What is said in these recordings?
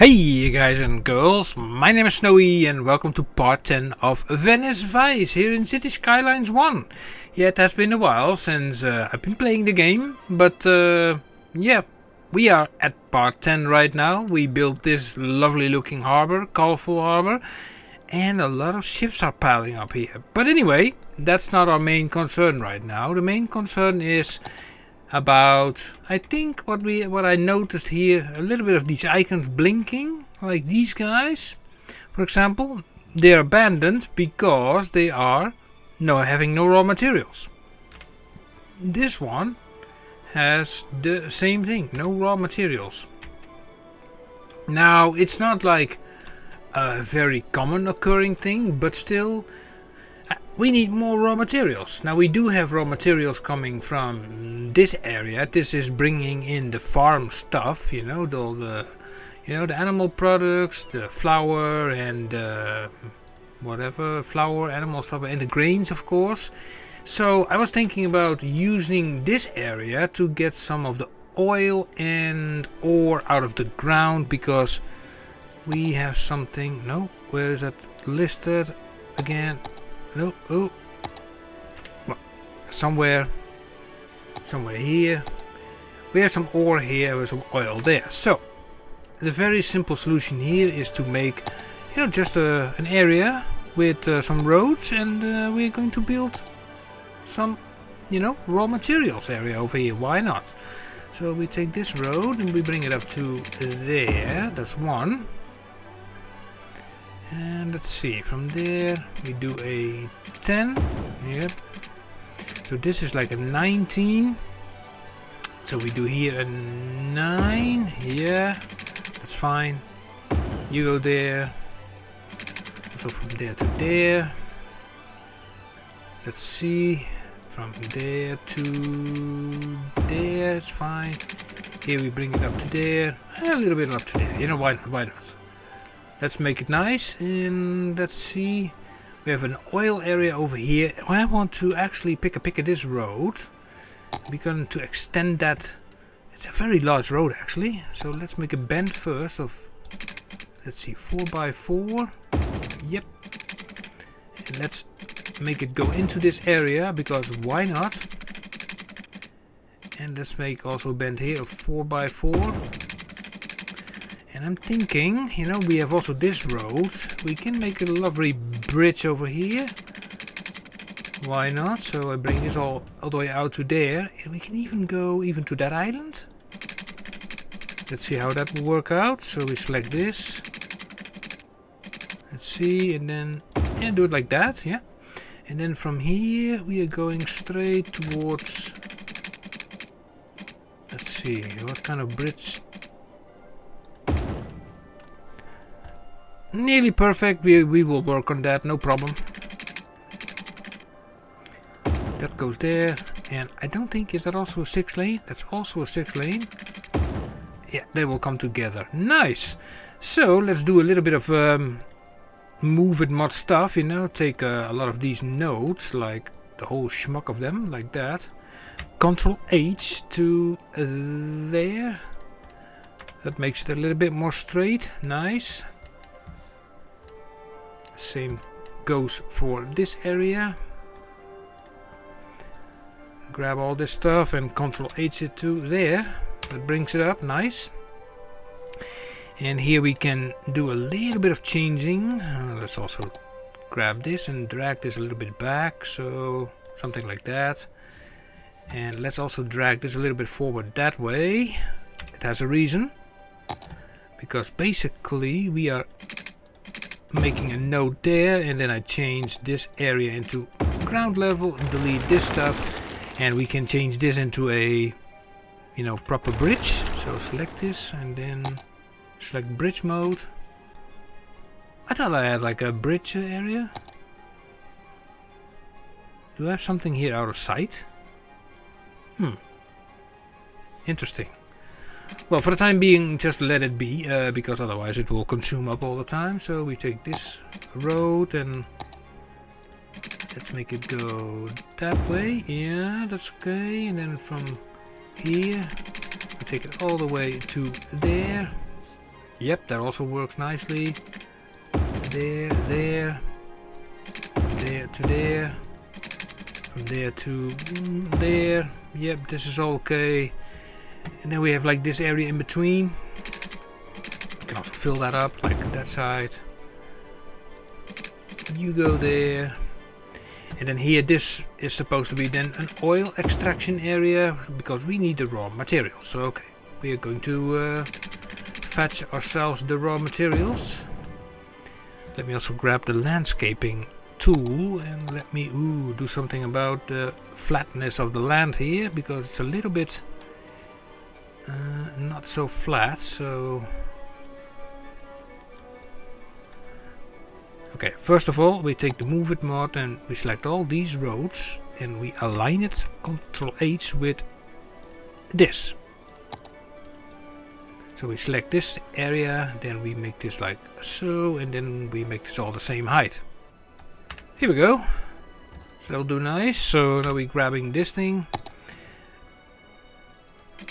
Hey guys and girls, my name is Snowy and welcome to part 10 of Venice Vice here in Cities Skylines 1. Yeah, it has been a while since I've been playing the game, but yeah, we are at part 10 right now. We built this lovely looking harbor, colorful harbor, and a lot of ships are piling up here. But anyway, that's not our main concern right now. The main concern is about, I think what I noticed here, a little bit of these icons blinking, like these guys. For example, they are abandoned because they are having no raw materials. This one has the same thing, no raw materials. Now, it's not like a very common occurring thing, but still, we need more raw materials. Now we do have raw materials coming from this area. This is bringing in the farm stuff, you know, the animal products, the flour and whatever flour, animal stuff, and the grains, of course. So I was thinking about using this area to get some of the oil and ore out of the ground, because we have something. No, where is that listed again? No, oh, well, somewhere here. We have some ore here with some oil there. So the very simple solution here is to make, just an area with some roads, and we're going to build some, raw materials area over here. Why not? So we take this road and we bring it up to there. That's one. And let's see, from there we do a 10. Yep. So this is like a 19. So we do here a 9. Yeah, that's fine. You go there. So from there to there. Let's see, from there to there, it's fine. Here we bring it up to there, a little bit up to there. Why not? Why not? Let's make it nice, and let's see. We have an oil area over here. I want to actually pick a this road. We're going to extend that. It's a very large road actually. So let's make a bend first of, let's see, 4x4. Yep. And let's make it go into this area, because why not? And let's make also a bend here of 4x4. And I'm thinking, we have also this road. We can make a lovely bridge over here. Why not? So I bring this all the way out to there. And we can even go to that island. Let's see how that will work out. So we select this. Let's see. And then, do it like that. Yeah. And then from here, we are going straight towards... Let's see. What kind of bridge... Nearly perfect. We will work on that, no problem. That goes there, and I don't think, is that also a 6 lane? That's also a 6 lane. Yeah, they will come together. Nice. So let's do a little bit of move it mod stuff. Take a lot of these nodes, like the whole schmuck of them, like that. Control H to there. That makes it a little bit more straight. Nice. Same goes for this area. Grab all this stuff and Control H it to there. That brings it up, nice. And here we can do a little bit of changing. Let's also grab this and drag this a little bit back, so something like that. And let's also drag this a little bit forward that way. It has a reason, because basically we are making a node there, and then I change this area into ground level, delete this stuff, and we can change this into a proper bridge. So select this and then select bridge mode. I thought I had like a bridge area. Do I have something here out of sight? Interesting. Well, for the time being, just let it be, because otherwise it will consume up all the time. So we take this road and let's make it go that way. Yeah, that's okay. And then from here, we take it all the way to there. Yep, that also works nicely. There, there, there to there, from there to there. Yep, this is all okay. And then we have like this area in between. You can also fill that up, like that side. You go there. And then here, this is supposed to be then an oil extraction area, because we need the raw materials. So okay, we are going to fetch ourselves the raw materials. Let me also grab the landscaping tool and let me do something about the flatness of the land here, because it's a little bit not so flat. So okay, first of all we take the move it mod and we select all these roads and we align it Ctrl H with this. So we select this area, then we make this like so, and then we make this all the same height. Here we go. So that'll do nice. So now we're grabbing this thing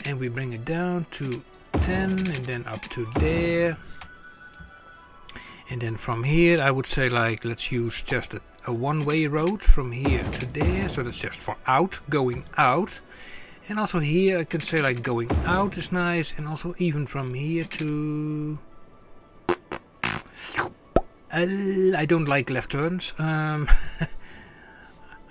and we bring it down to 10 and then up to there. And then from here I would say like let's use just a one-way road from here to there. So that's just for out, going out. And also here I can say like going out is nice, and also even from here to... I don't like left turns. I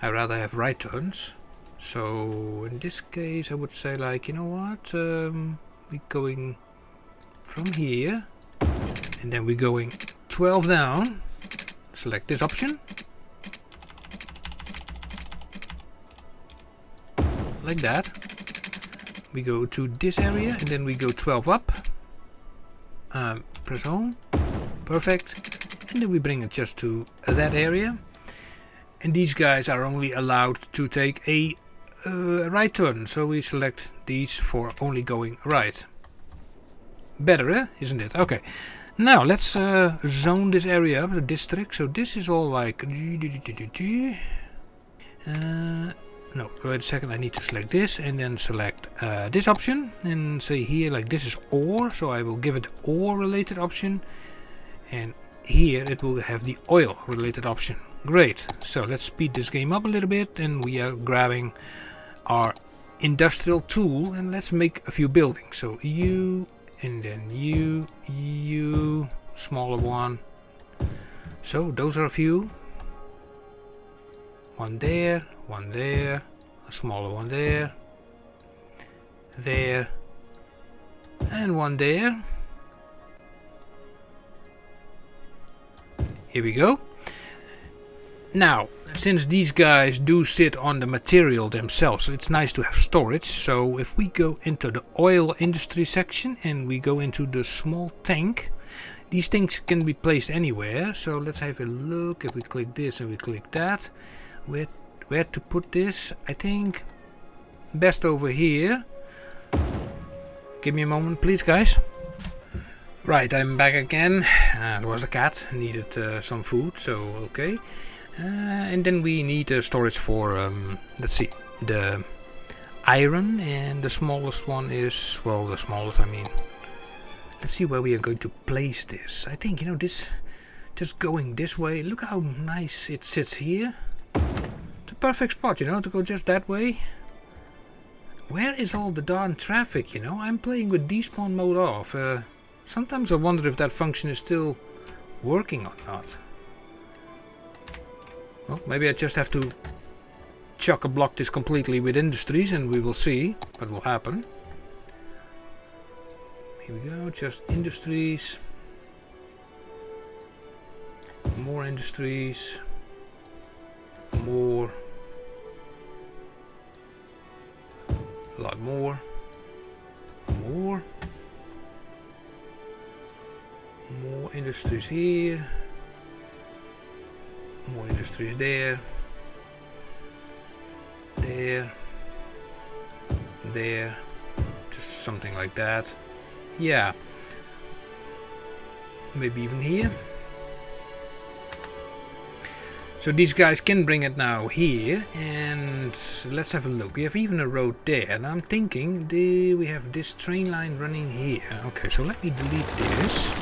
rather have right turns. So in this case I would say like, you know what, we're going from here and then we're going 12 down. Select this option. Like that. We go to this area and then we go 12 up. Press home. Perfect. And then we bring it just to that area. And these guys are only allowed to take a right turn. So we select these for only going right. Better, eh? Isn't it? Okay. Now let's zone this area up, the district. So this is all like... No, wait a second, I need to select this and then select this option and say here like this is ore, so I will give it ore related option, and here it will have the oil related option. Great, so let's speed this game up a little bit and we are grabbing our industrial tool and let's make a few buildings. So you and then you, smaller one. So those are a few. One there, a smaller one there, and one there. Here we go. Now, since these guys do sit on the material themselves, it's nice to have storage. So if we go into the oil industry section and we go into the small tank, these things can be placed anywhere. So let's have a look. If we click this and we click that, where to put this? I think best over here. Give me a moment please, guys. Right, I'm back again. There was a cat, needed some food, so okay. And then we need storage for, let's see, the iron, and the smallest one is, well, the smallest, I mean. Let's see where we are going to place this. I think, you know, this, just going this way, look how nice it sits here. It's a perfect spot, you know, to go just that way. Where is all the darn traffic, you know? I'm playing with DESPAWN mode off. Sometimes I wonder if that function is still working or not. Well, maybe I just have to chock-a-block this completely with industries and we will see what will happen. Here we go, just industries. More industries. More. A lot more. More. More industries here. More industries there. There. There. Just something like that. Yeah. Maybe even here. So these guys can bring it now here, and let's have a look. We have even a road there, and I'm thinking we have this train line running here. Okay, so let me delete this.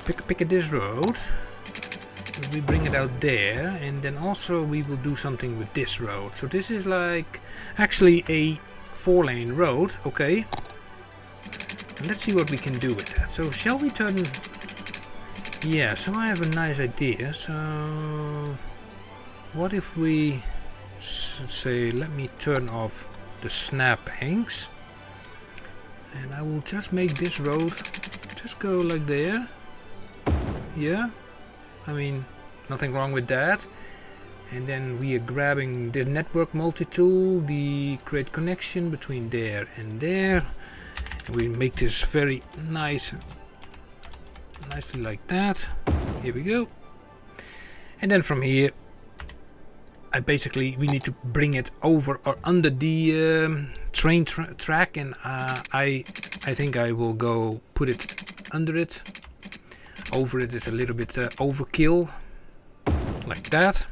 Pick this road. We bring it out there, and then also we will do something with this road. So this is like actually a 4-lane road. Okay. And let's see what we can do with that. So shall we turn? Yeah. So I have a nice idea. So what if we say, let me turn off the snap banks, and I will just make this road just go like there. Yeah, I mean, nothing wrong with that. And then we are grabbing the network multi-tool, the create connection between there and there, and we make this very nicely like that. Here we go. And then from here we need to bring it over or under the train track, and I think I will go put it under it. Over it is a little bit overkill, like that.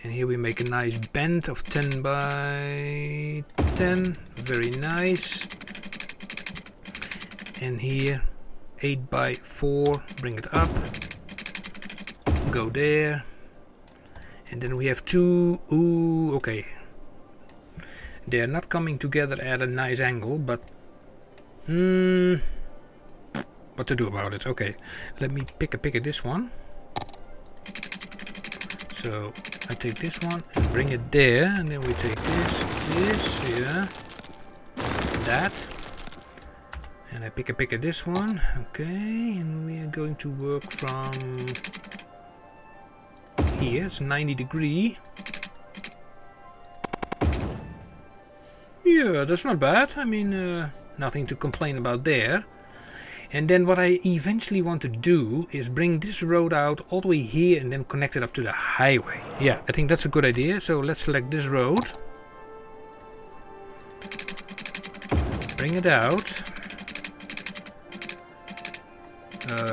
And here we make a nice bend of 10 by 10, very nice. And here 8 by 4, bring it up, go there. And then we have 2, ooh, okay. They're not coming together at a nice angle, but what to do about it? Okay, let me pick this one. So I take this one and bring it there, and then we take this, yeah, that, and I pick this one. Okay, and we are going to work from here. It's 90 degree. Yeah, that's not bad. I mean, nothing to complain about there. And then what I eventually want to do is bring this road out all the way here and then connect it up to the highway. Yeah, I think that's a good idea. So let's select this road. Bring it out.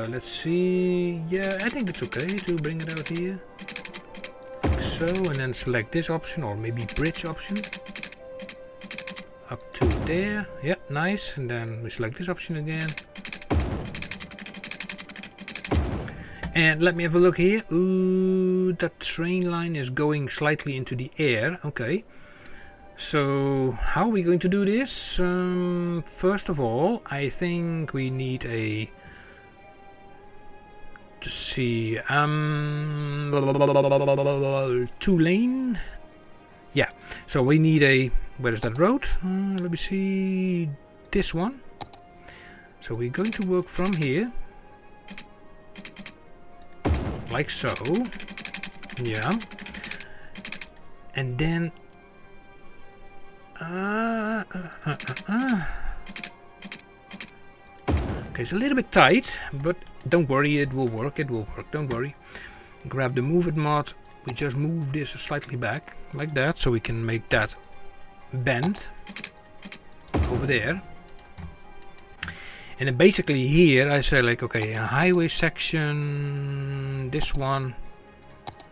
Let's see. Yeah, I think it's okay to bring it out here. Like so, and then select this option, or maybe bridge option. Up to there. Yeah, nice. And then we select this option again. And let me have a look here. Ooh, that train line is going slightly into the air. Okay. So how are we going to do this? First of all, I think we need a... to see... 2-lane. Yeah. So we need a... where is that road? Let me see... this one. So we're going to work from here. Like so. Yeah. And then okay, it's a little bit tight, but don't worry, it will work, don't worry. Grab the move it mod. We just move this slightly back like that, so we can make that bend over there. And then basically here I say like, okay, a highway section, this one,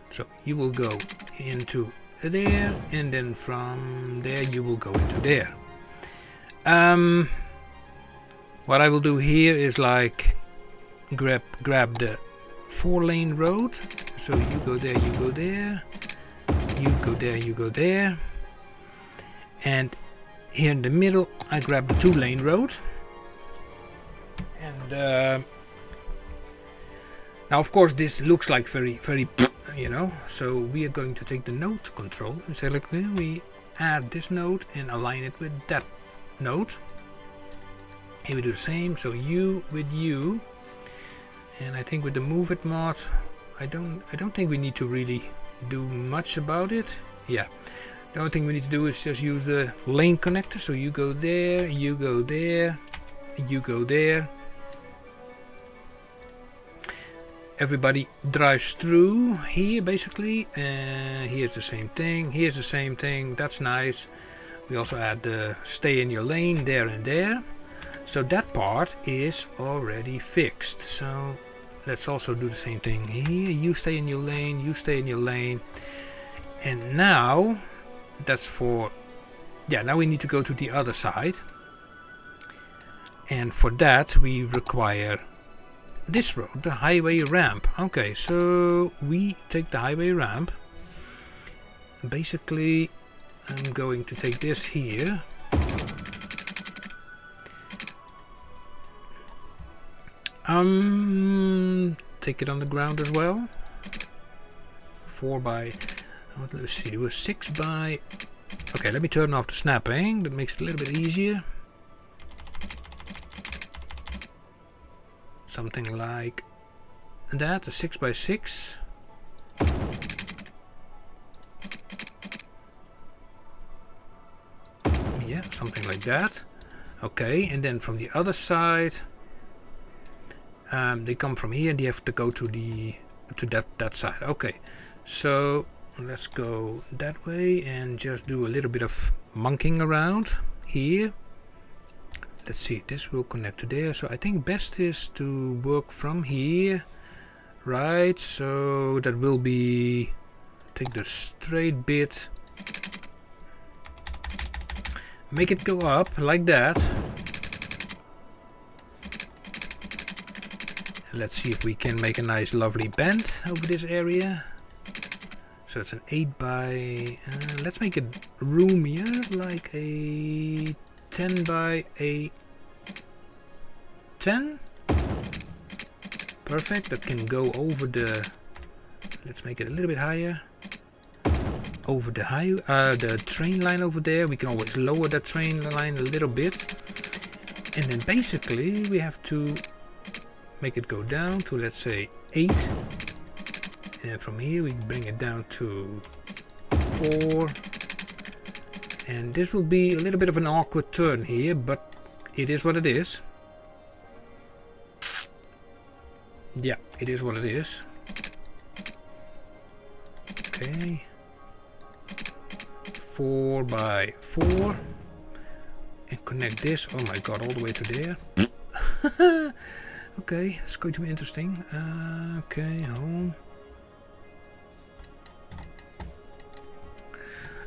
so you will go into there, and then from there you will go into there. What I will do here is like grab the 4-lane road, so you go there, you go there, you go there, you go there, and here in the middle I grab the 2-lane road. And now of course this looks like very you know, so we are going to take the node control and say like, we add this node and align it with that node. Here we do the same, so you with you, and I think with the move it mod I don't think we need to really do much about it. Yeah, the only thing we need to do is just use the lane connector, so you go there, you go there, you go there. Everybody drives through here basically. Here's the same thing, here's the same thing. That's nice. We also add the stay in your lane there and there. So that part is already fixed. So let's also do the same thing here. You stay in your lane, you stay in your lane. And now that's for, yeah, now we need to go to the other side. And for that we require this road, the highway ramp. Okay, so we take the highway ramp. Basically, I'm going to take this here. Take it on the ground as well. 4 by, let's see, it was 6 by. Okay, let me turn off the snapping. That makes it a little bit easier. Something like that, a 6 by 6. Yeah, something like that. Okay, and then from the other side, they come from here and they have to go to that side. Okay, so let's go that way and just do a little bit of monkeying around here. Let's see, this will connect to there, so I think best is to work from here, right? So that will be, take the straight bit, make it go up like that. Let's see if we can make a nice lovely bend over this area. So it's an 8 by, let's make it roomier, like a 10 by a 10. Perfect, that can go over the, let's make it a little bit higher. Over the train line over there. We can always lower that train line a little bit. And then basically we have to make it go down to, let's say, 8. And from here we bring it down to 4. And this will be a little bit of an awkward turn here, but it is what it is. Yeah, it is what it is. Okay. 4 by 4. And connect this, oh my god, all the way to there. Okay, it's going to be interesting. Okay, home.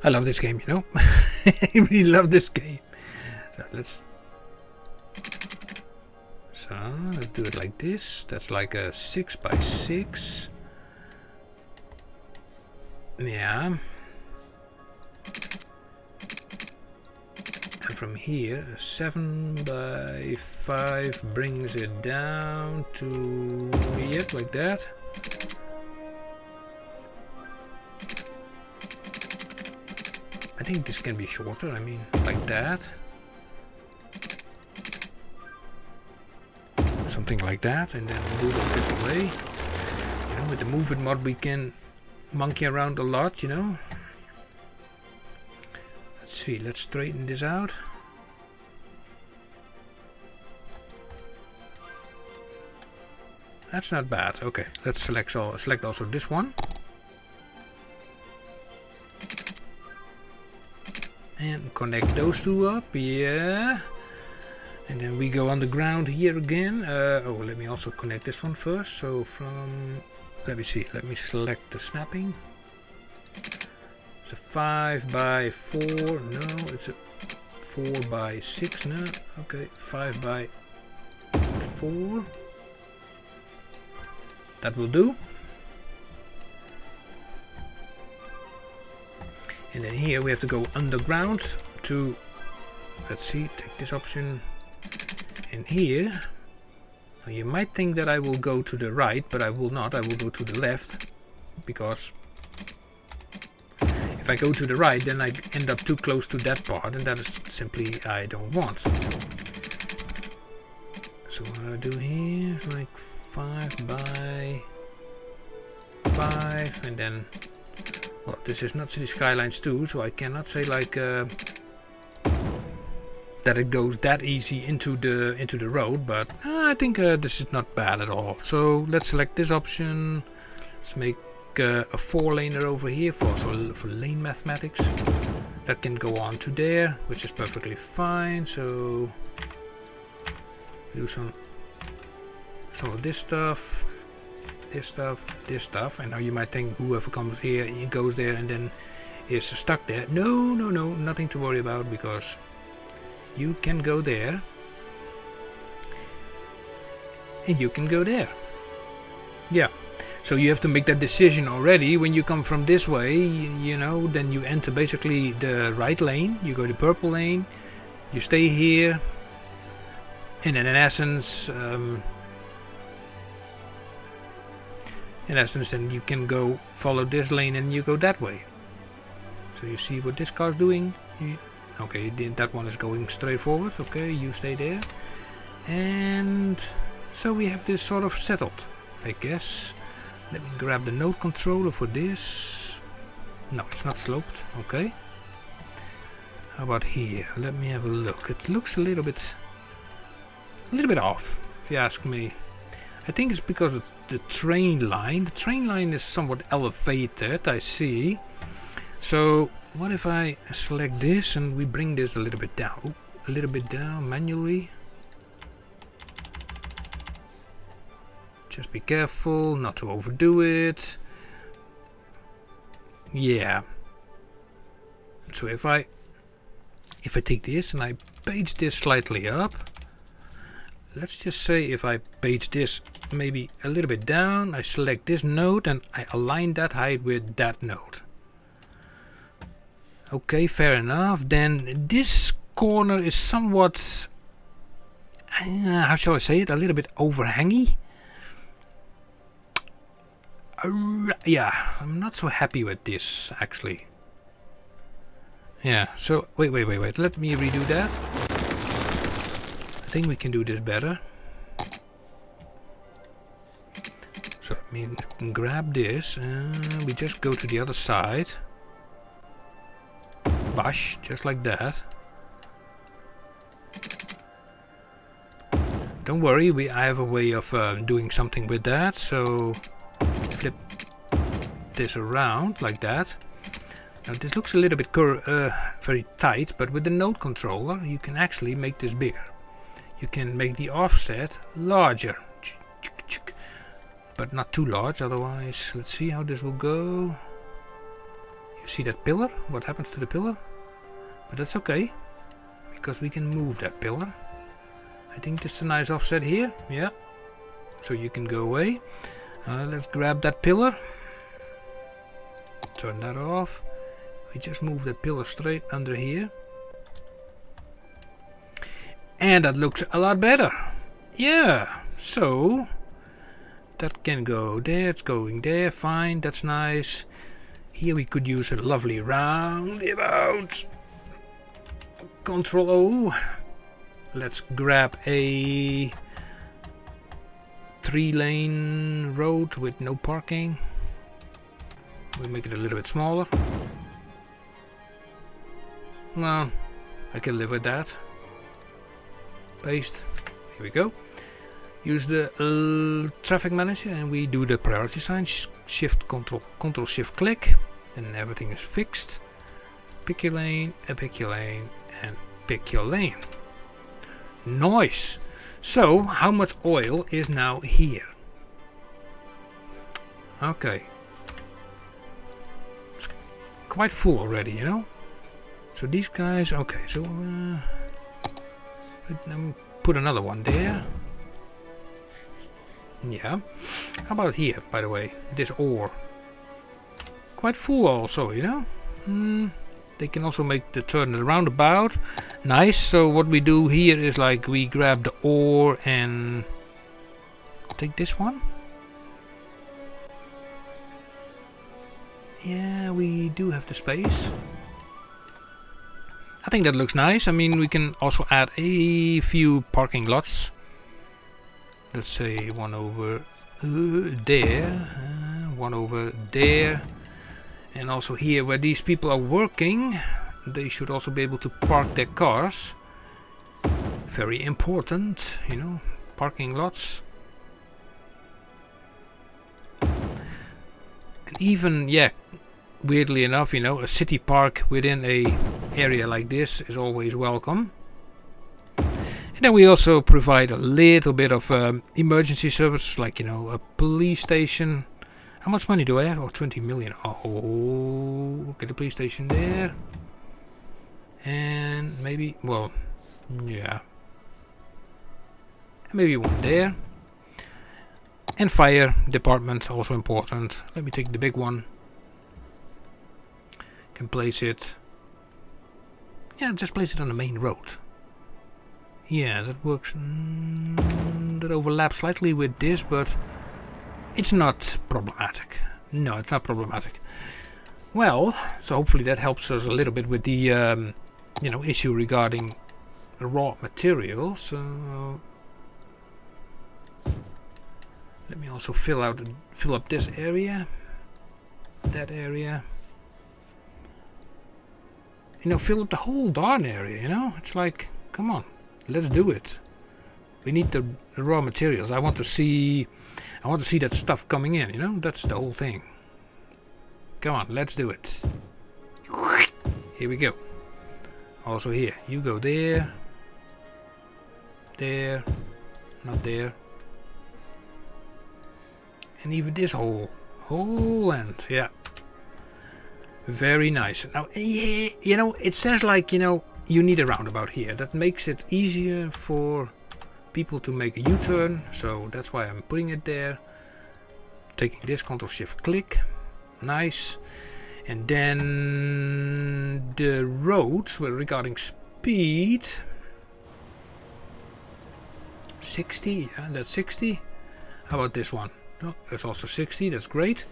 I love this game, you know. I really love this game. So let's do it like this. That's like a 6 by 6. Yeah. And from here, a 7 by 5 brings it down to, yep, like that. I think this can be shorter, I mean, like that. Something like that, and then move it this way. You know, with the Move It mod we can monkey around a lot, you know. Let's see, let's straighten this out. That's not bad. Okay, let's select also this one. And connect those two up, yeah. And then we go on the ground here again. Oh, let me also connect this one first. So from, let me see, let me select the snapping. It's a 5 by 4, no, it's a 4 by 6, no, okay, 5 by 4. That will do. And then here we have to go underground to, let's see, take this option. And here, now you might think that I will go to the right, but I will not. I will go to the left, because if I go to the right, then I end up too close to that part, and that is simply I don't want. So what I do here is like 5 by 5, and then, well, this is not Cities Skylines 2, so I cannot say like that it goes that easy into the road, but I think this is not bad at all. So let's select this option. Let's make a 4-laner over here for lane mathematics. That can go on to there, which is perfectly fine. So do some of this stuff. this stuff. And now you might think whoever comes here, he goes there and then is stuck there. No, nothing to worry about, because you can go there and you can go there. Yeah, so you have to make that decision already. When you come from this way, you know, then you enter basically the right lane, you go to purple lane, you stay here, and then in essence then you can go follow this lane and you go that way. So you see what this car's doing. Okay, that one is going straight forward. Okay, you stay there. And so we have this sort of settled, I guess. Let me grab the node controller for this. No, it's not sloped. Okay. How about here? Let me have a look. It looks a little bit off, if you ask me. I think it's because of the train line. The train line is somewhat elevated, I see. So what if I select this and we bring this a little bit down? Ooh, a little bit down manually. Just be careful not to overdo it. Yeah. So if I take this and I page this slightly up, let's just say if I page this maybe a little bit down, I select this node and I align that height with that node. Okay, fair enough. Then this corner is somewhat, how shall I say it, a little bit overhangy. Yeah, I'm not so happy with this actually. Yeah, so wait, let me redo that. I think we can do this better. So let me grab this and we just go to the other side. Bash, just like that. Don't worry, I have a way of doing something with that. So flip this around like that. Now this looks a little bit very tight, but with the node controller you can actually make this bigger. You can make the offset larger, but not too large, otherwise let's see how this will go. You see that pillar? What happens to the pillar? But that's okay, because we can move that pillar. I think this is a nice offset here. Yeah, so you can go away. Let's grab that pillar, turn that off. We just move the pillar straight under here. And that looks a lot better. Yeah, so that can go there, it's going there, fine, that's nice. Here we could use a lovely roundabout. Control O. Let's grab a 3-lane road with no parking. We'll make it a little bit smaller. Well, I can live with that. Paste. Here we go. Use the traffic manager and we do the priority sign. Shift Control Shift click. Then everything is fixed. Pick your lane, and pick your lane, and pick your lane. Nice. So how much oil is now here? Okay. It's quite full already, you know. So these guys, okay. So put another one there. Yeah. How about here, by the way? This ore. Quite full also, you know. They can also make the turn around about. Nice. So what we do here is like we grab the ore and take this one. Yeah, we do have the space. I think that looks nice. I mean, we can also add a few parking lots. Let's say one over there, one over there. And also here where these people are working, they should also be able to park their cars. Very important, you know, parking lots. And even, yeah, weirdly enough, you know, a city park within a area like this is always welcome. And then we also provide a little bit of emergency services, like, you know, a police station. How much money do I have? Oh, 20 million. Oh, get a police station there. And maybe, well, yeah. Maybe one there. And fire department, also important. Let me take the big one. Can place it. Yeah, just place it on the main road. Yeah, that works. That overlaps slightly with this, but it's not problematic. No, it's not problematic. Well, so hopefully that helps us a little bit with the you know, issue regarding raw materials. Let me also fill up this area, that area. You know, fill up the whole darn area. You know, it's like, come on, let's do it. We need the raw materials. I want to see that stuff coming in. You know, that's the whole thing. Come on, let's do it. Here we go. Also here, you go there, there, not there. And even this whole end, yeah. Very nice. Now, yeah, you know, it says like, you know, you need a roundabout here. That makes it easier for people to make a U-turn. So that's why I'm putting it there. Taking this, Ctrl-Shift-Click. Nice. And then the roads were regarding speed. 60, yeah, that's 60. How about this one? No, that's also 60, that's great.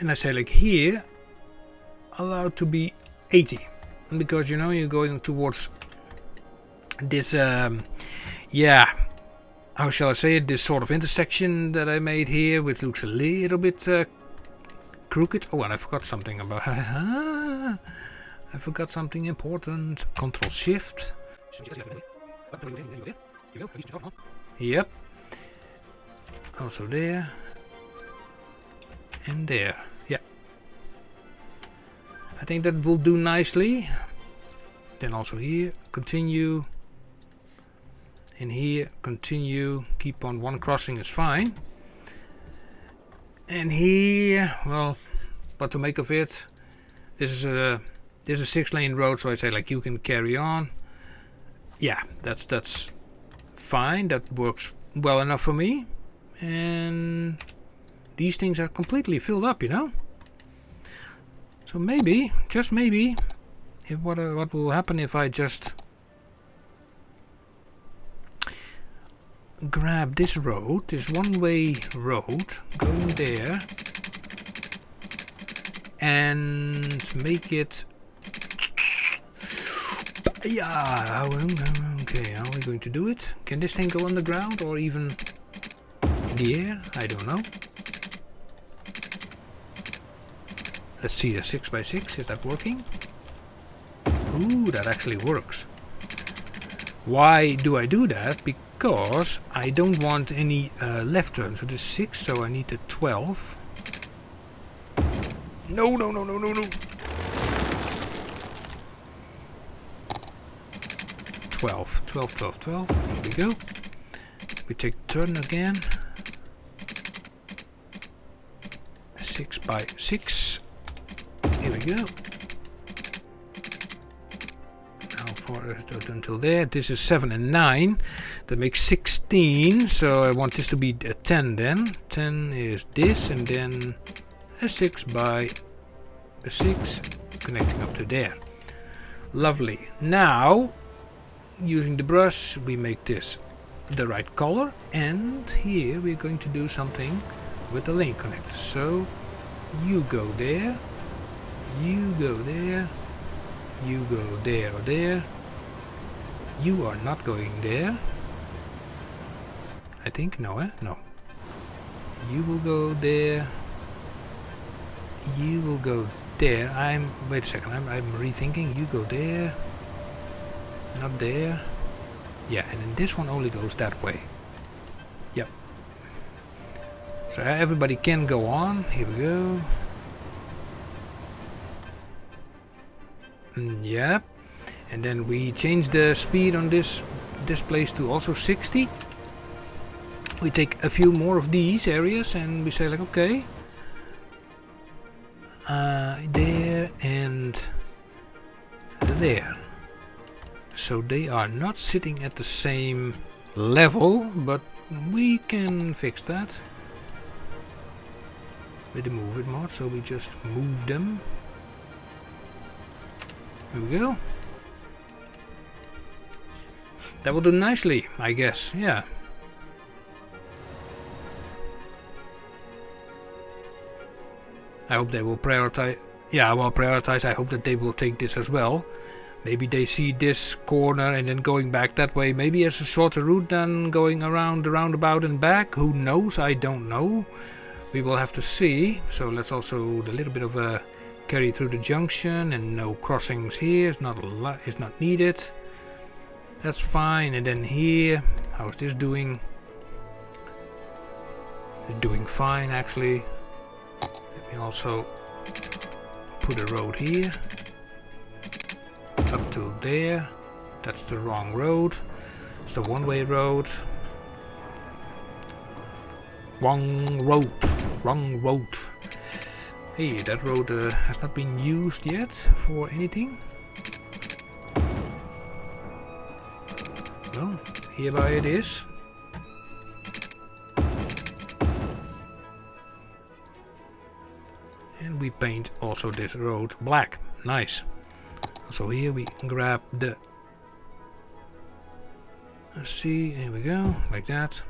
And I say like here, allowed to be 80. Because, you know, you're going towards this, yeah, how shall I say it, this sort of intersection that I made here, which looks a little bit crooked. Oh, and I forgot something about, I forgot something important. Ctrl-Shift. Yep. Also there. And there. Yeah. I think that will do nicely. Then also here, continue. And here, continue. Keep on one crossing is fine. And here, well, what to make of it? This is a 6-lane road, so I say like you can carry on. Yeah, that's fine. That works well enough for me. And these things are completely filled up, you know. So maybe, just maybe, if what will happen if I just grab this road, this one-way road, going there, and make it. Yeah. Okay. How are we going to do it? Can this thing go on the ground or even in the air? I don't know. Let's see, a 6x6, is that working? Ooh, that actually works. Why do I do that? Because I don't want any left turn. So this 6, so I need a 12. No. 12. Here we go. We take turn again. 6x6. Here we go. How far is it until there? This is 7 and 9. That makes 16. So I want this to be a 10 then. 10 is this, and then a 6x6 connecting up to there. Lovely. Now, using the brush, we make this the right color, and here we're going to do something with the lane connector. So you go there, you go there, you go there or there. You are not going there, I think. No, no. You will go there, you will go there. Wait a second, I'm rethinking. You go there, not there. Yeah, and then this one only goes that way. Yep. So everybody can go on. Here we go. Yep. And then we change the speed on this this place to also 60. We take a few more of these areas and we say like, okay, there and there. So they are not sitting at the same level, but we can fix that with the move it mod. So we just move them. Here we go. That will do nicely, I guess. Yeah. I hope they will prioritize. Yeah, well, prioritize. I hope that they will take this as well. Maybe they see this corner and then going back that way. Maybe as a shorter route than going around the roundabout and back. Who knows? I don't know. We will have to see. So let's also a little bit of a carry through the junction and no crossings here. It's not needed. That's fine. And then here, how's this doing? It's doing fine actually. Let me also put a road here up till there. That's the wrong road. It's the one-way road. Wrong road. Wrong road. Hey, that road has not been used yet for anything. Well, hereby it is. And we paint also this road black. Nice. So here we grab the... Let's see, here we go. Like that.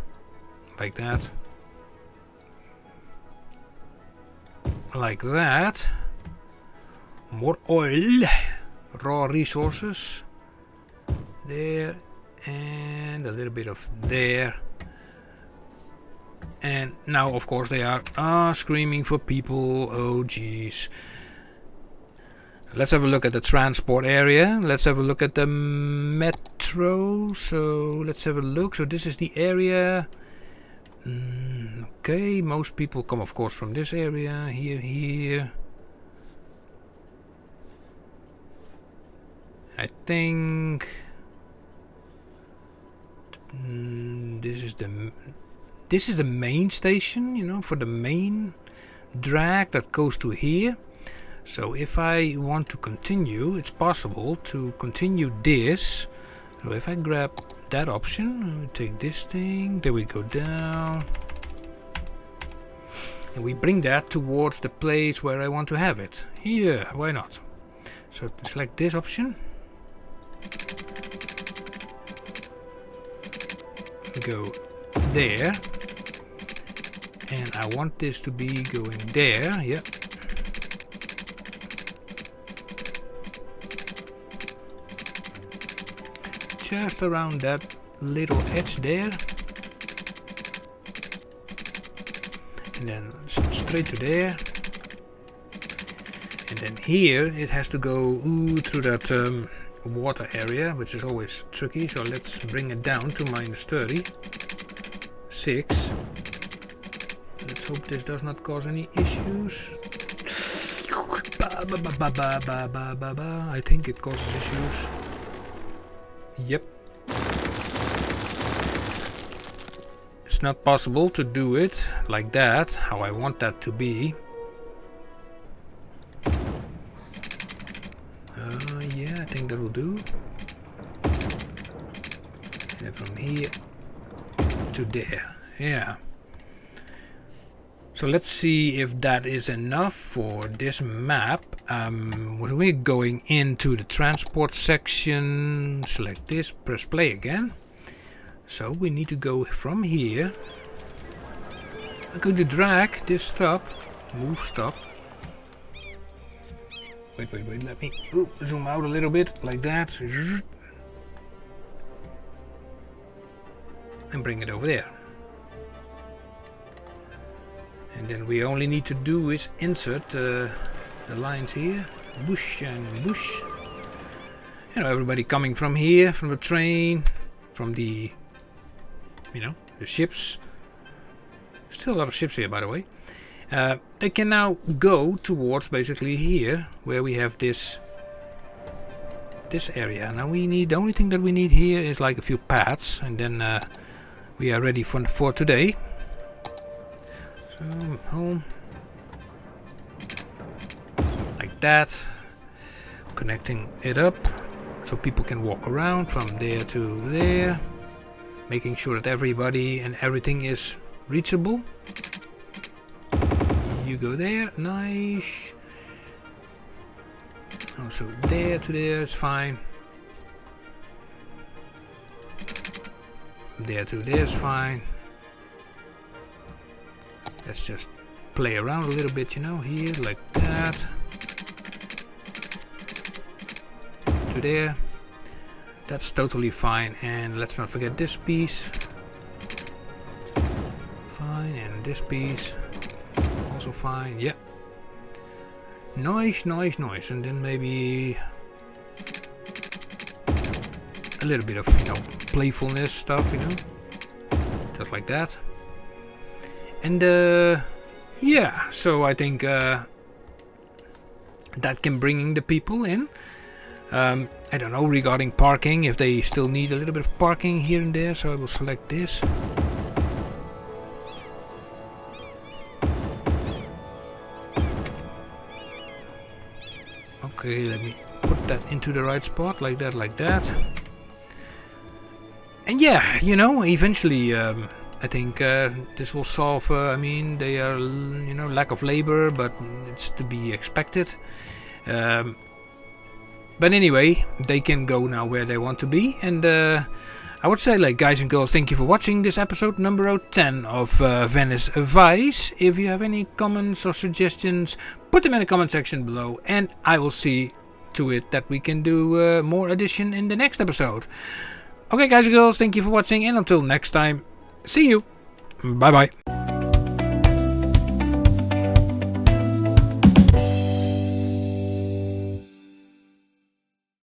Like that. Like that. More oil. Raw resources. There. And a little bit of there. And now of course they are screaming for people. Oh jeez. Let's have a look at the transport area. Let's have a look at the metro. So let's have a look. So this is the area. Okay, most people come of course from this area. Here. I think this is the main station, you know, for the main drag that goes to here. So if I want to continue, it's possible to continue this. So if I grab that option, take this thing, there we go down. And we bring that towards the place where I want to have it. Here, why not? So select this option. Go there. And I want this to be going there, yep. Just around that little edge there. And then straight to there. And then here it has to go through that water area, which is always tricky. So let's bring it down to -36. Let's hope this does not cause any issues. I think it causes issues. Yep. It's not possible to do it like that, how I want that to be. Yeah, I think that will do. And then from here to there. Yeah. So let's see if that is enough for this map. When we're going into the transport section, select this, press play again. So we need to go from here. I'm going to drag this stop, move stop. Wait, let me zoom out a little bit, like that. And bring it over there. And then we only need to do is insert the lines here, bush and bush. You know, everybody coming from here, from the train, from the, you know, the ships. Still a lot of ships here, by the way. They can now go towards basically here, where we have this this area. Now we need, the only thing that we need here is like a few paths, and then we are ready for today. So home, like that, connecting it up so people can walk around from there to there, making sure that everybody and everything is reachable. You go there, nice. Also there to there is fine. There to there is fine. Let's just play around a little bit, you know, here like that. To there. That's totally fine. And let's not forget this piece. Fine, and this piece also fine. Yeah. Nice, nice, nice. And then maybe a little bit of, you know, playfulness stuff, you know, just like that. And yeah, so I think that can bring the people in. I don't know regarding parking, if they still need a little bit of parking here and there, so I will select this. Okay, let me put that into the right spot, like that, like that. And yeah, you know, eventually I think this will solve, I mean, they are, you know, lack of labor, but it's to be expected. But anyway, they can go now where they want to be. And I would say, like, guys and girls, thank you for watching this episode number 10 of Venice Vice. If you have any comments or suggestions, put them in the comment section below. And I will see to it that we can do more addition in the next episode. Okay, guys and girls, thank you for watching. And until next time, see you. Bye-bye.